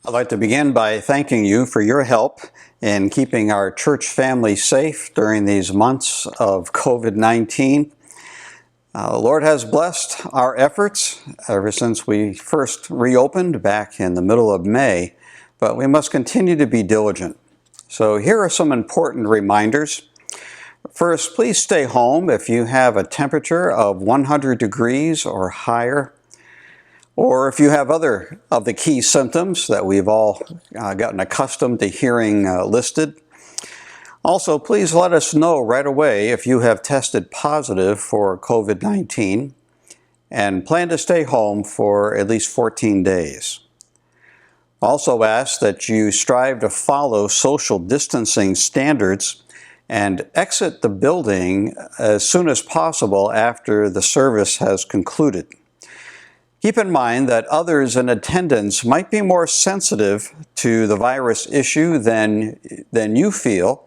I'd like to begin by thanking you for your help in keeping our church family safe during these months of COVID-19. The Lord has blessed our efforts ever since we first reopened back in the middle of May, but we must continue to be diligent. So here are some important reminders. First, please stay home if you have a temperature of 100 degrees or higher, or if you have other of the key symptoms that we've all gotten accustomed to hearing listed. Also, please let us know right away if you have tested positive for COVID-19 and plan to stay home for at least 14 days. Also ask that you strive to follow social distancing standards and exit the building as soon as possible after the service has concluded. Keep in mind that others in attendance might be more sensitive to the virus issue than you feel,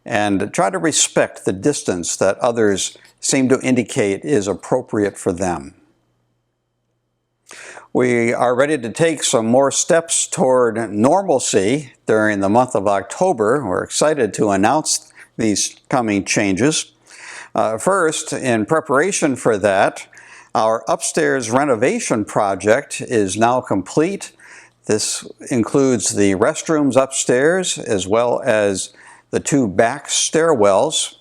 and try to respect the distance that others seem to indicate is appropriate for them. We are ready to take some more steps toward normalcy during the month of October. We're excited to announce these coming changes. First, in preparation for that, our upstairs renovation project is now complete. This includes the restrooms upstairs as well as the two back stairwells.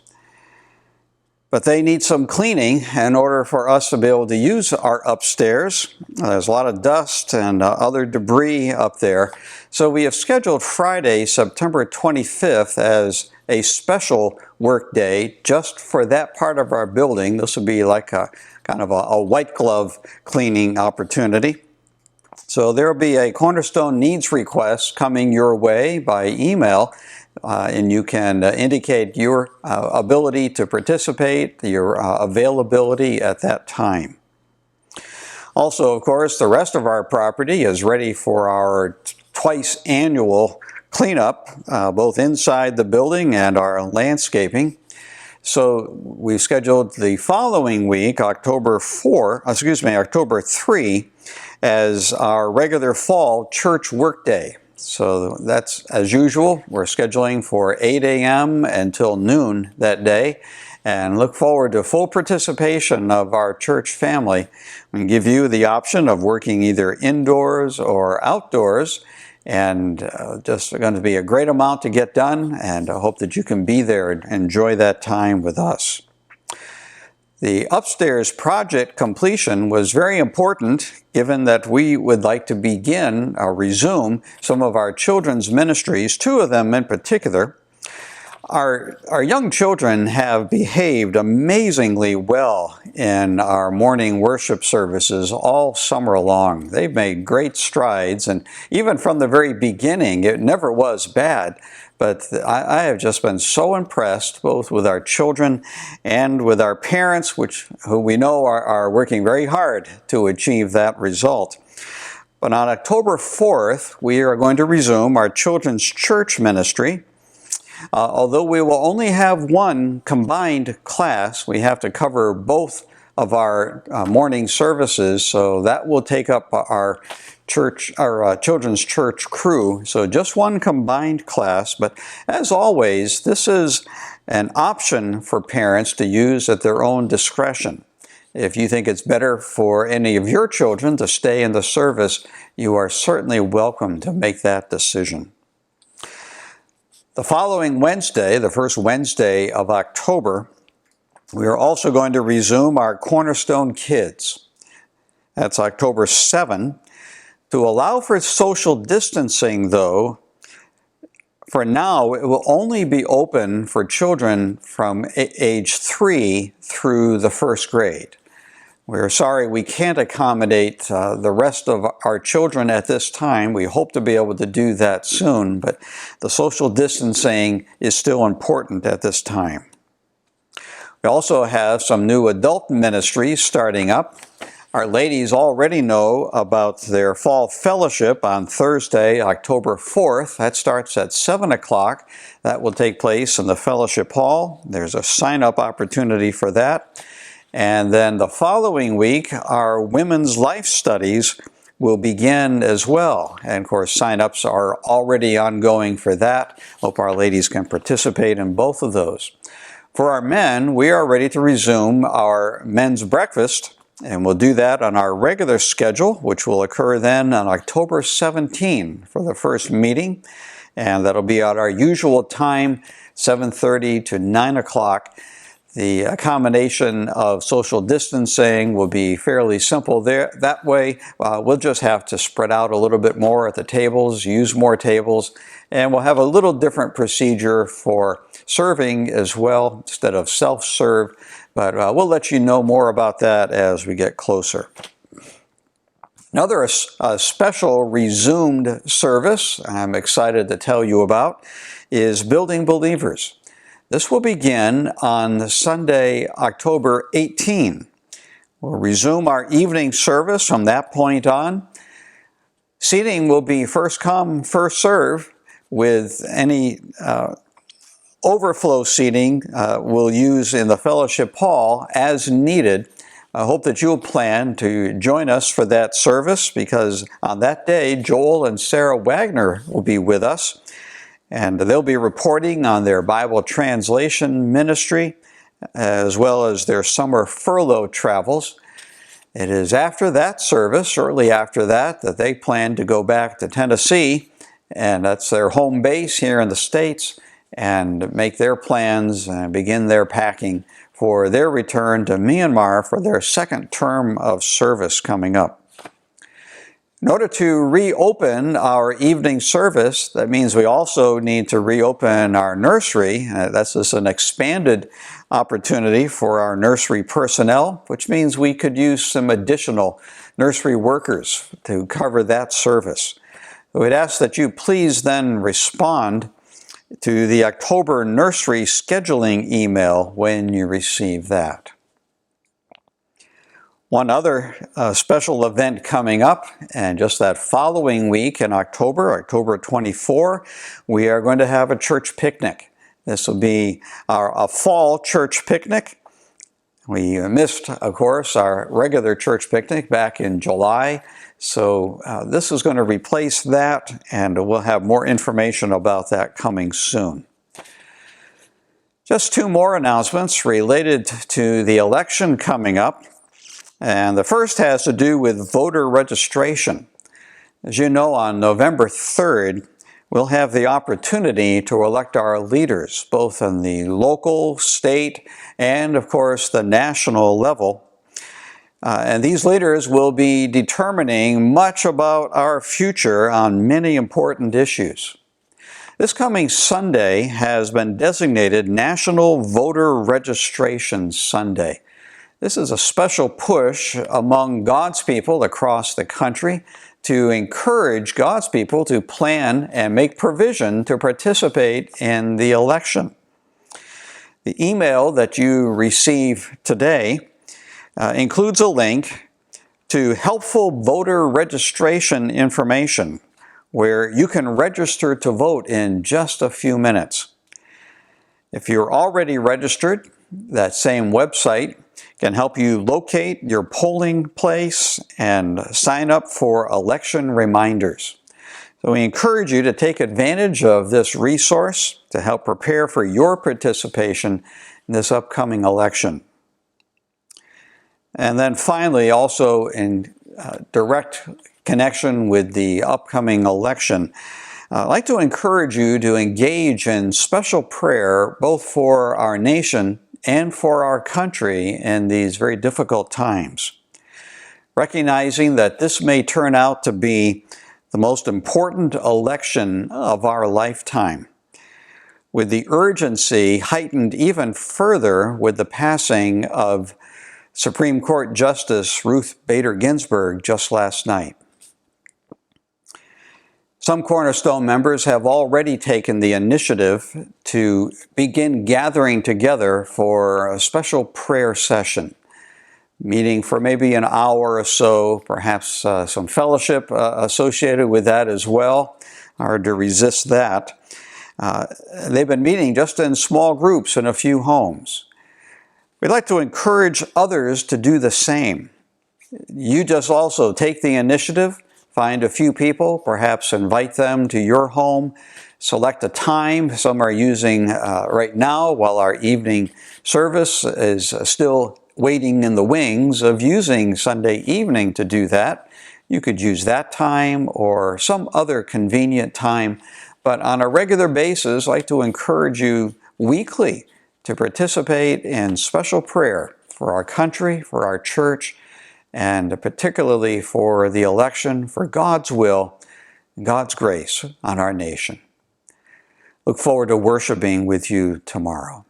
But they need some cleaning in order for us to be able to use our upstairs. There's a lot of dust and other debris up there. So we have scheduled Friday, September 25th as a special work day just for that part of our building. This will be like a kind of a white glove cleaning opportunity. So there will be a Cornerstone needs request coming your way by email, and you can indicate your ability to participate, your availability at that time. Also, of course, the rest of our property is ready for our twice annual cleanup, both inside the building and our landscaping. So we've scheduled the following week, October 3, as our regular fall church workday. So that's, as usual, we're scheduling for 8 a.m. until noon that day, and look forward to full participation of our church family. We give you the option of working either indoors or outdoors, and just going to be a great amount to get done, and I hope that you can be there and enjoy that time with us. The upstairs project completion was very important, given that we would like to begin or resume some of our children's ministries, two of them in particular. Our young children have behaved amazingly well in our morning worship services all summer long. They've made great strides, and even from the very beginning, it never was bad. But I have just been so impressed, both with our children and with our parents, who we know are working very hard to achieve that result. But on October 4th, we are going to resume our children's church ministry. Although we will only have one combined class, we have to cover both of our morning services, so that will take up our children's church crew. So just one combined class, but as always, this is an option for parents to use at their own discretion. If you think it's better for any of your children to stay in the service, you are certainly welcome to make that decision. The following Wednesday, the first Wednesday of October, we are also going to resume our Cornerstone Kids. That's October 7. To allow for social distancing, though, for now, it will only be open for children from age 3 through the first grade. We're sorry we can't accommodate the rest of our children at this time. We hope to be able to do that soon, but the social distancing is still important at this time. We also have some new adult ministries starting up. Our ladies already know about their fall fellowship on Thursday, October 4th. That starts at 7 o'clock. That will take place in the fellowship hall. There's a sign-up opportunity for that. And then the following week, our women's life studies will begin as well. And of course, sign-ups are already ongoing for that. Hope our ladies can participate in both of those. For our men, we are ready to resume our men's breakfast, and we'll do that on our regular schedule, which will occur then on October 17 for the first meeting. And that'll be at our usual time, 7:30 to 9 o'clock. The combination of social distancing will be fairly simple there. That way, we'll just have to spread out a little bit more at the tables, use more tables, and we'll have a little different procedure for serving as well instead of self-serve. But we'll let you know more about that as we get closer. Another special resumed service I'm excited to tell you about is Building Believers. This will begin on Sunday, October 18. We'll resume our evening service from that point on. Seating will be first come, first serve, with any overflow seating we'll use in the fellowship hall as needed. I hope that you'll plan to join us for that service, because on that day, Joel and Sarah Wagner will be with us, and they'll be reporting on their Bible translation ministry as well as their summer furlough travels. It is after that service, shortly after that, that they plan to go back to Tennessee, and that's their home base here in the States, and make their plans and begin their packing for their return to Myanmar for their second term of service coming up. In order to reopen our evening service, that means we also need to reopen our nursery. That's just an expanded opportunity for our nursery personnel, which means we could use some additional nursery workers to cover that service. We'd ask that you please then respond to the October nursery scheduling email when you receive that. One other special event coming up, and just that following week in October 24, we are going to have a church picnic. This will be a fall church picnic. We missed, of course, our regular church picnic back in July, so this is going to replace that, and we'll have more information about that coming soon. Just two more announcements related to the election coming up. And the first has to do with voter registration. As you know, on November 3rd, we'll have the opportunity to elect our leaders, both on the local, state, and of course the national level. And these leaders will be determining much about our future on many important issues. This coming Sunday has been designated National Voter Registration Sunday. This is a special push among God's people across the country to encourage God's people to plan and make provision to participate in the election. The email that you receive today includes a link to helpful voter registration information where you can register to vote in just a few minutes. If you're already registered, that same website can help you locate your polling place and sign up for election reminders. So we encourage you to take advantage of this resource to help prepare for your participation in this upcoming election. And then finally, also in direct connection with the upcoming election, I'd like to encourage you to engage in special prayer both for our nation and for our country in these very difficult times. Recognizing that this may turn out to be the most important election of our lifetime, with the urgency heightened even further with the passing of Supreme Court Justice Ruth Bader Ginsburg just last night. Some Cornerstone members have already taken the initiative to begin gathering together for a special prayer session, meeting for maybe an hour or so, perhaps some fellowship associated with that as well. Hard to resist that. They've been meeting just in small groups in a few homes. We'd like to encourage others to do the same. You just also take the initiative Find a few people, perhaps invite them to your home. Select a time. Some are using right now, while our evening service is still waiting in the wings of using Sunday evening to do that. You could use that time or some other convenient time. But on a regular basis, I'd like to encourage you weekly to participate in special prayer for our country, for our church, and particularly for the election, for God's will, God's grace on our nation. Look forward to worshiping with you tomorrow.